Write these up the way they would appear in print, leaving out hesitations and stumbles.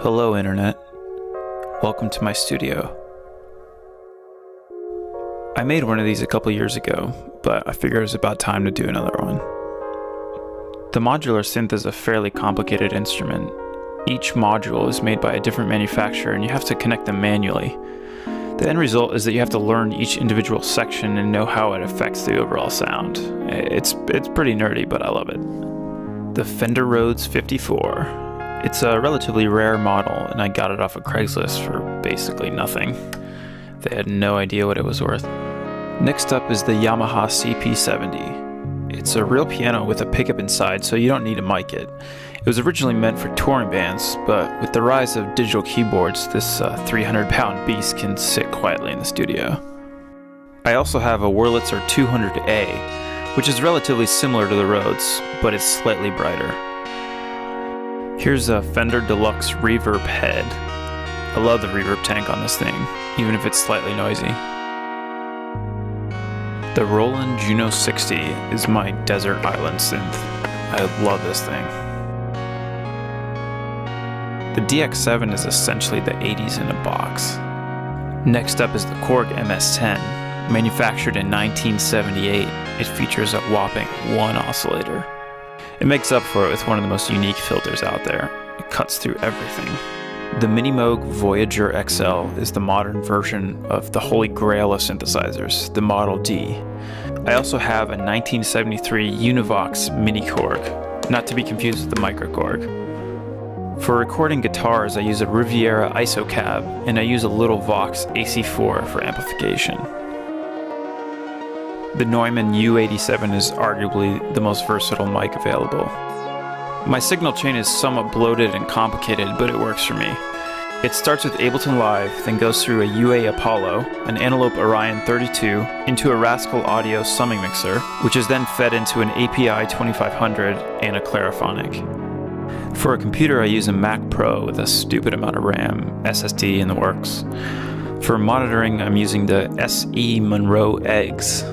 Hello, Internet. Welcome to my studio. I made one of these a couple years ago, but I figured it was about time to do another one. The modular synth is a fairly complicated instrument. Each module is made by a different manufacturer and you have to connect them manually. The end result is that you have to learn each individual section and know how it affects the overall sound. It's pretty nerdy, but I love it. The Fender Rhodes 54. It's a relatively rare model, and I got it off of Craigslist for basically nothing. They had no idea what it was worth. Next up is the Yamaha CP70. It's a real piano with a pickup inside, so you don't need to mic it. It was originally meant for touring bands, but with the rise of digital keyboards, this 300-pound beast can sit quietly in the studio. I also have a Wurlitzer 200A, which is relatively similar to the Rhodes, but it's slightly brighter. Here's a Fender Deluxe Reverb head. I love the reverb tank on this thing, even if it's slightly noisy. The Roland Juno 60 is my desert island synth. I love this thing. The DX7 is essentially the 80s in a box. Next up is the Korg MS-10. Manufactured in 1978, it features a whopping 1 oscillator. It makes up for it with one of the most unique filters out there. It cuts through everything. The Minimoog Voyager XL is the modern version of the holy grail of synthesizers, the Model D. I also have a 1973 Univox Mini Korg, not to be confused with the Micro Korg. For recording guitars, I use a Riviera IsoCab, and I use a little Vox AC4 for amplification. The Neumann U87 is arguably the most versatile mic available. My signal chain is somewhat bloated and complicated, but it works for me. It starts with Ableton Live, then goes through a UA Apollo, an Antelope Orion 32, into a Rascal Audio summing mixer, which is then fed into an API 2500 and a Clariphonic. For a computer, I use a Mac Pro with a stupid amount of RAM, SSD in the works. For monitoring, I'm using the SE Monroe Eggs.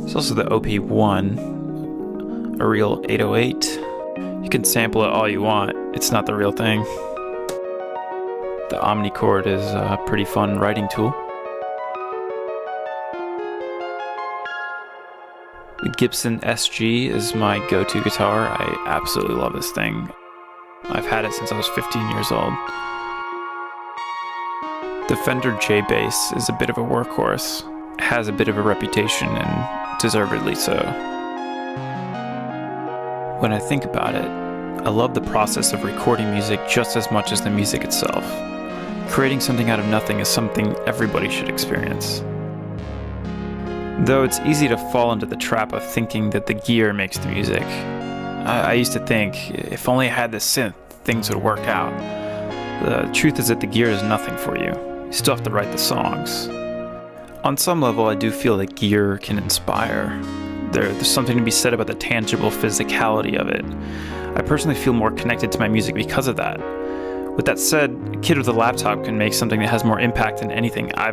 There's also the OP1, a real 808. You can sample it all you want, it's not the real thing. The Omnichord is a pretty fun writing tool. The Gibson SG is my go-to guitar. I absolutely love this thing. I've had it since I was 15 years old. The Fender J-Bass is a bit of a workhorse. It has a bit of a reputation, and deservedly so. When I think about it, I love the process of recording music just as much as the music itself. Creating something out of nothing is something everybody should experience. Though it's easy to fall into the trap of thinking that the gear makes the music. I used to think, if only I had this synth, things would work out. The truth is that the gear is nothing for you. You still have to write the songs. On some level, I do feel that gear can inspire. There's something to be said about the tangible physicality of it. I personally feel more connected to my music because of that. With that said, a kid with a laptop can make something that has more impact than anything I've